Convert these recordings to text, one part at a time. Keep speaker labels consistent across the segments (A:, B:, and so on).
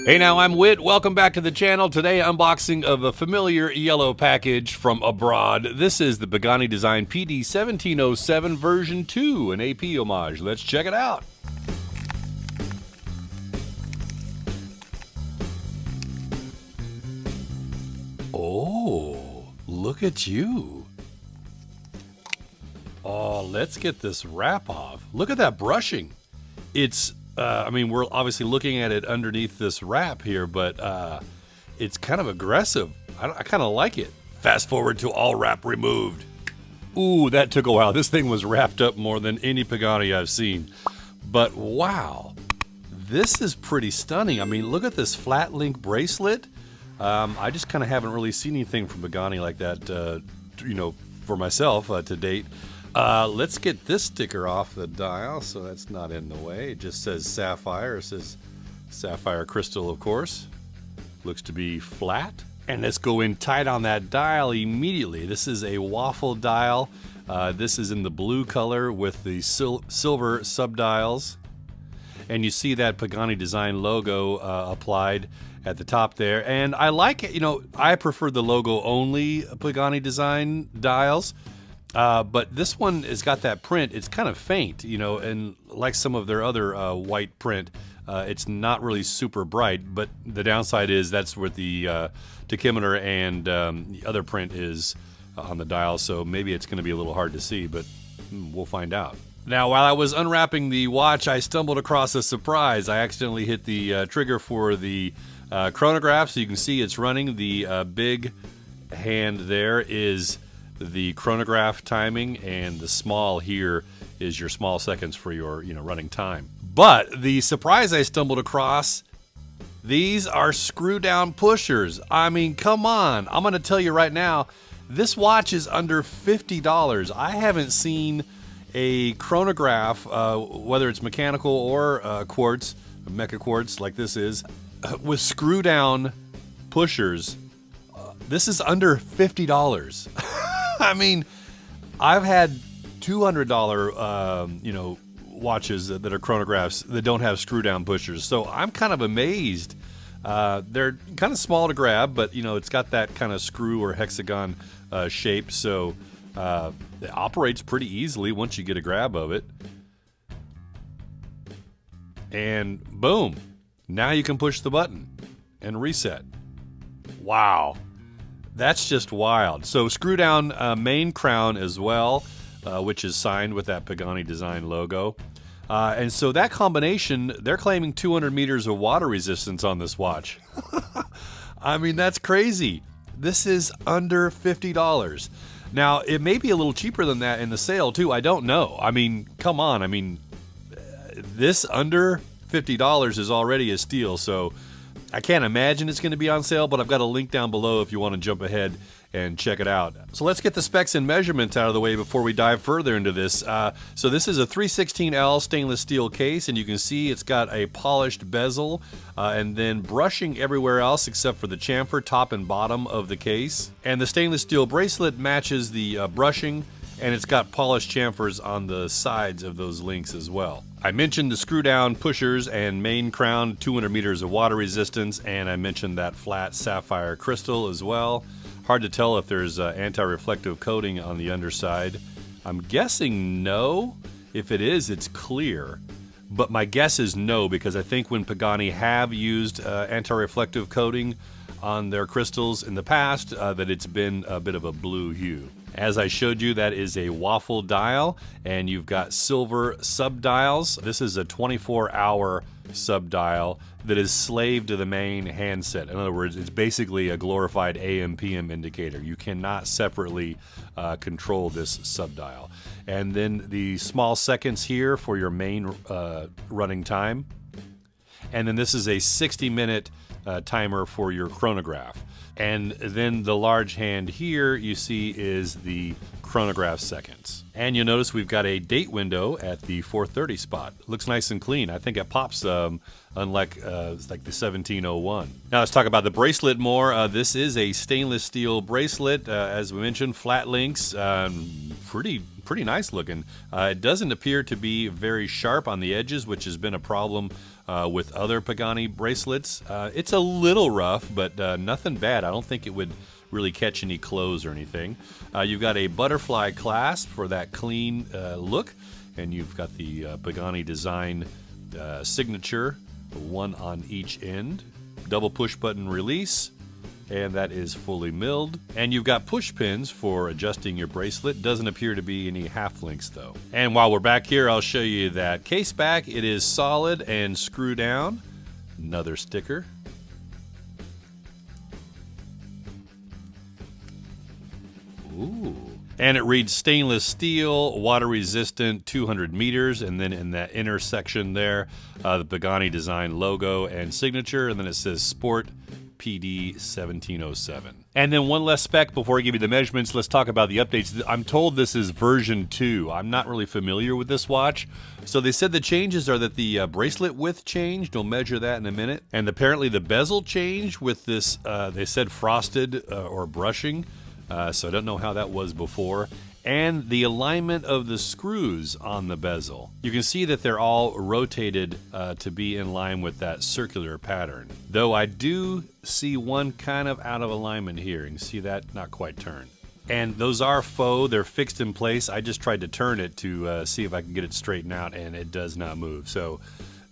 A: Hey now, I'm Whit. Welcome back to the channel. Today, unboxing of a familiar yellow package from abroad. This is the Pagani Design PD 1707 version 2, an AP homage. Let's check it out. Oh, look at you. Oh, let's get this wrap off. Look at that brushing. It's I mean, we're obviously looking at it underneath this wrap here, but it's kind of aggressive. I kind of like it. Fast forward to all wrap removed. Ooh, that took a while. This thing was wrapped up more than any Pagani I've seen. But wow, this is pretty stunning. I mean, look at this flat link bracelet. I just kind of haven't really seen anything from Pagani like that, you know, for myself to date. Let's get this sticker off the dial so that's not in the way. It just says sapphire. It says sapphire crystal, of course. Looks to be flat. And let's go in tight on that dial immediately. This is a waffle dial. This is in the blue color with the silver subdials. And you see that Pagani Design logo applied at the top there. And I like it. You know, I prefer the logo only Pagani Design dials. But this one has got that print. It's kind of faint, you know, and like some of their other white print, it's not really super bright. But the downside is that's where the tachymeter and the other print is on the dial. So maybe it's going to be a little hard to see, but we'll find out. Now, while I was unwrapping the watch, I stumbled across a surprise. I accidentally hit the trigger for the chronograph, so you can see it's running. The big hand there is the chronograph timing, and the small here is your small seconds for your, you know, running time. But the surprise I stumbled across, these are screw down pushers. I mean, come on. I'm going to tell you right now, this watch is under $50. I haven't seen a chronograph, whether it's mechanical or quartz, mechaquartz like this is, with screw down pushers. This is under $50. I mean, I've had $200, you know, watches that are chronographs that don't have screw down pushers. So I'm kind of amazed. They're kind of small to grab, but, you know, it's got that kind of screw or hexagon shape. So it operates pretty easily once you get a grab of it. And boom, now you can push the button and reset. Wow. That's just wild. So screw down main crown as well, which is signed with that Pagani Design logo. And so that combination, they're claiming 200 meters of water resistance on this watch. I mean, that's crazy. This is under $50. Now, it may be a little cheaper than that in the sale too. I don't know. I mean, come on. I mean, this under $50 is already a steal. So I can't imagine it's going to be on sale, but I've got a link down below if you want to jump ahead and check it out. So let's get the specs and measurements out of the way before we dive further into this. So this is a 316L stainless steel case, and you can see it's got a polished bezel and then brushing everywhere else except for the chamfer, top and bottom of the case. And the stainless steel bracelet matches the brushing, and it's got polished chamfers on the sides of those links as well. I mentioned the screw down pushers and main crown, 200 meters of water resistance, and I mentioned that flat sapphire crystal as well. Hard to tell if there's anti-reflective coating on the underside. I'm guessing no. If it is, it's clear. But my guess is no, because I think when Pagani have used anti-reflective coating on their crystals in the past, that it's been a bit of a blue hue. As I showed you, that is a waffle dial, and you've got silver subdials. This is a 24-hour subdial that is slave to the main handset. In other words, it's basically a glorified AM/PM indicator. You cannot separately control this subdial. And then the small seconds here for your main running time. And then this is a 60-minute timer for your chronograph. And then the large hand here you see is the chronograph seconds. And you'll notice we've got a date window at the 4:30 spot. Looks nice and clean. I think it pops unlike it's like the 1701. Now let's talk about the bracelet more. This is a stainless steel bracelet, as we mentioned, flat links, pretty nice looking. It doesn't appear to be very sharp on the edges, which has been a problem with other Pagani bracelets. It's a little rough, but nothing bad. I don't think it would really catch any clothes or anything. You've got a butterfly clasp for that clean look, and you've got the Pagani design signature, one on each end. Double push button release, and that is fully milled. And you've got push pins for adjusting your bracelet. Doesn't appear to be any half links though. And while we're back here, I'll show you that case back. It is solid and screw down. Another sticker. Ooh. And it reads stainless steel, water resistant, 200 meters. And then in that inner section there, the Pagani design logo and signature. And then it says Sport PD 1707. And then one less spec before I give you the measurements. Let's talk about the updates. I'm told this is version 2. I'm not really familiar with this watch. So they said the changes are that the bracelet width changed. We'll measure that in a minute. And apparently the bezel changed with this, they said frosted or brushing. So I don't know how that was before. And the alignment of the screws on the bezel. You can see that they're all rotated to be in line with that circular pattern. Though I do see one kind of out of alignment here. You can see that not quite turned. And those are faux, they're fixed in place. I just tried to turn it to see if I can get it straightened out, and it does not move. So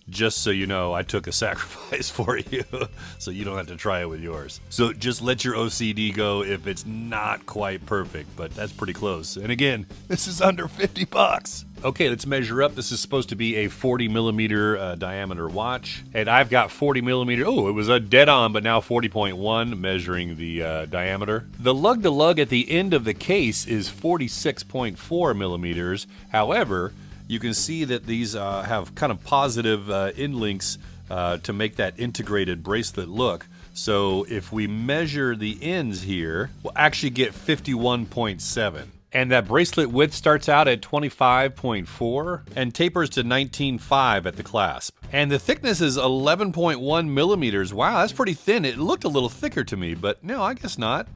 A: just so you know, I took a sacrifice for you, so you don't have to try it with yours. So just let your OCD go if it's not quite perfect, but that's pretty close. And again, this is under 50 bucks. Okay, let's measure up. This is supposed to be a 40 millimeter diameter watch, and I've got 40 millimeter. Oh, it was a dead on, but now 40.1 measuring the diameter. The lug-to-lug at the end of the case is 46.4 millimeters. However, you can see that these have kind of positive end links to make that integrated bracelet look. So if we measure the ends here, we'll actually get 51.7. And that bracelet width starts out at 25.4 and tapers to 19.5 at the clasp. And the thickness is 11.1 millimeters. Wow, that's pretty thin. It looked a little thicker to me, but no, I guess not.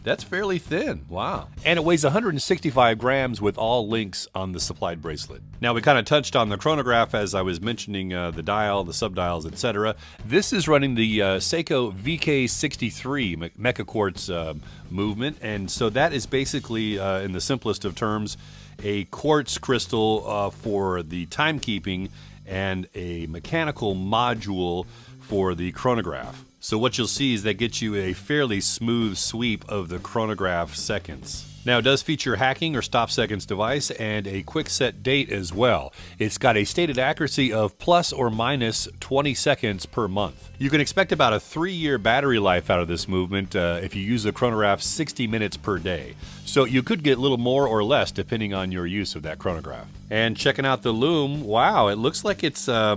A: That's fairly thin. Wow. And it weighs 165 grams with all links on the supplied bracelet. Now, we kind of touched on the chronograph as I was mentioning the dial, the subdials, etc. This is running the Seiko VK63 mechaquartz movement. And so that is basically, in the simplest of terms, a quartz crystal for the timekeeping and a mechanical module for the chronograph. So what you'll see is that gets you a fairly smooth sweep of the chronograph seconds. Now, it does feature hacking or stop seconds device and a quick set date as well. It's got a stated accuracy of plus or minus 20 seconds per month. You can expect about a 3-year battery life out of this movement if you use the chronograph 60 minutes per day. So you could get a little more or less depending on your use of that chronograph. And checking out the lume, wow, it looks like it's a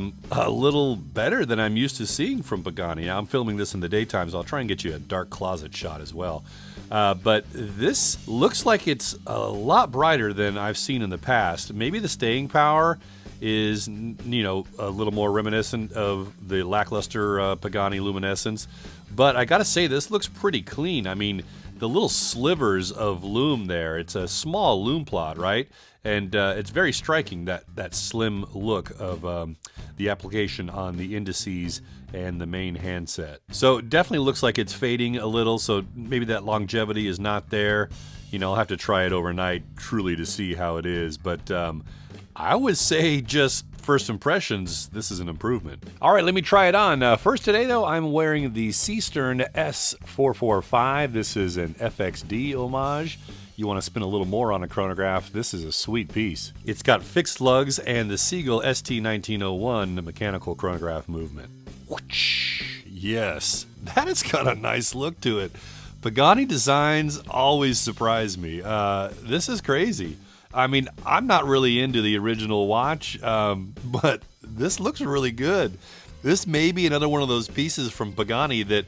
A: little better than I'm used to seeing from Pagani. Now, I'm filming this in the daytime, so I'll try and get you a dark closet shot as well. But this looks like it's a lot brighter than I've seen in the past. Maybe the staying power is, you know, a little more reminiscent of the lackluster Pagani Luminescence. But I gotta say, this looks pretty clean. I mean, the little slivers of lume there, it's a small lume plot, right? And it's very striking, that slim look of the application on the indices and the main handset. So it definitely looks like it's fading a little, so maybe that longevity is not there. You know, I'll have to try it overnight truly to see how it is. But I would say just first impressions, this is an improvement. All right, let me try it on. First today, though, I'm wearing the Seastern S445. This is an FXD homage. You want to spin a little more on a chronograph, this is a sweet piece. It's got fixed lugs and the Seagull ST1901 mechanical chronograph movement. Whoosh! Yes, that has got a nice look to it. Pagani designs always surprise me. This is crazy. I mean, I'm not really into the original watch, but this looks really good. this may be another one of those pieces from Pagani that,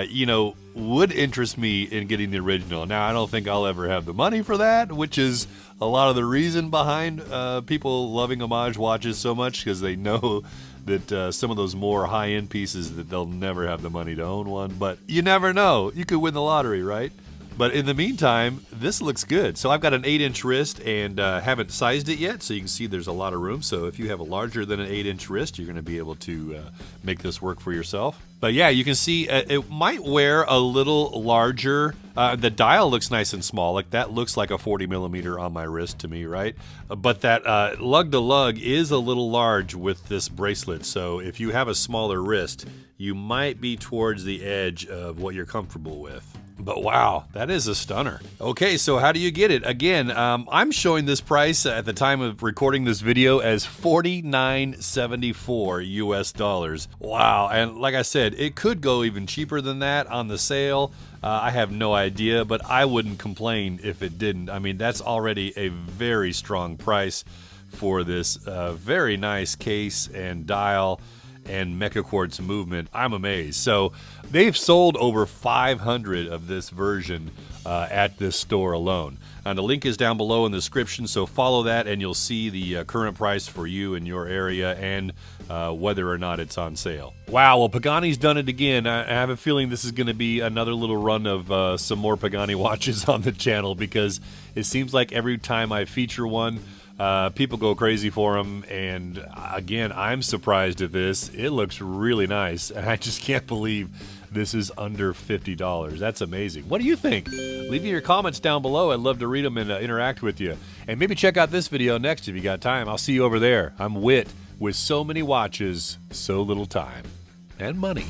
A: you know, would interest me in getting the original. Now, I don't think I'll ever have the money for that, which is a lot of the reason behind people loving homage watches so much, because they know that some of those more high-end pieces that they'll never have the money to own one. But you never know. You could win the lottery, right? But in the meantime, this looks good. So I've got an 8-inch wrist and haven't sized it yet, so you can see there's a lot of room. So if you have a larger than an 8-inch wrist, you're going to be able to make this work for yourself. But yeah, you can see it might wear a little larger. The dial looks nice and small. Like that looks like a 40 millimeter on my wrist to me, right? But that lug to lug is a little large with this bracelet. So if you have a smaller wrist, you might be towards the edge of what you're comfortable with. But wow, that is a stunner. Okay, so how do you get it? Again, I'm showing this price at the time of recording this video as $49.74 US. Wow, and like I said, it could go even cheaper than that on the sale. I have no idea, but I wouldn't complain if it didn't. I mean, that's already a very strong price for this very nice case and dial and mecaquartz movement. I'm amazed. So they've sold over 500 of this version at this store alone. And the link is down below in the description, so follow that and you'll see the current price for you in your area and whether or not it's on sale. Wow, well, Pagani's done it again. I have a feeling this is going to be another little run of some more Pagani watches on the channel, because it seems like every time I feature one, people go crazy for them, and again, I'm surprised at this. It looks really nice, and I just can't believe this is under $50. That's amazing. What do you think? Leave me your comments down below. I'd love to read them and interact with you. And maybe check out this video next if you got time. I'll see you over there. I'm Whit, with so many watches, so little time. And money.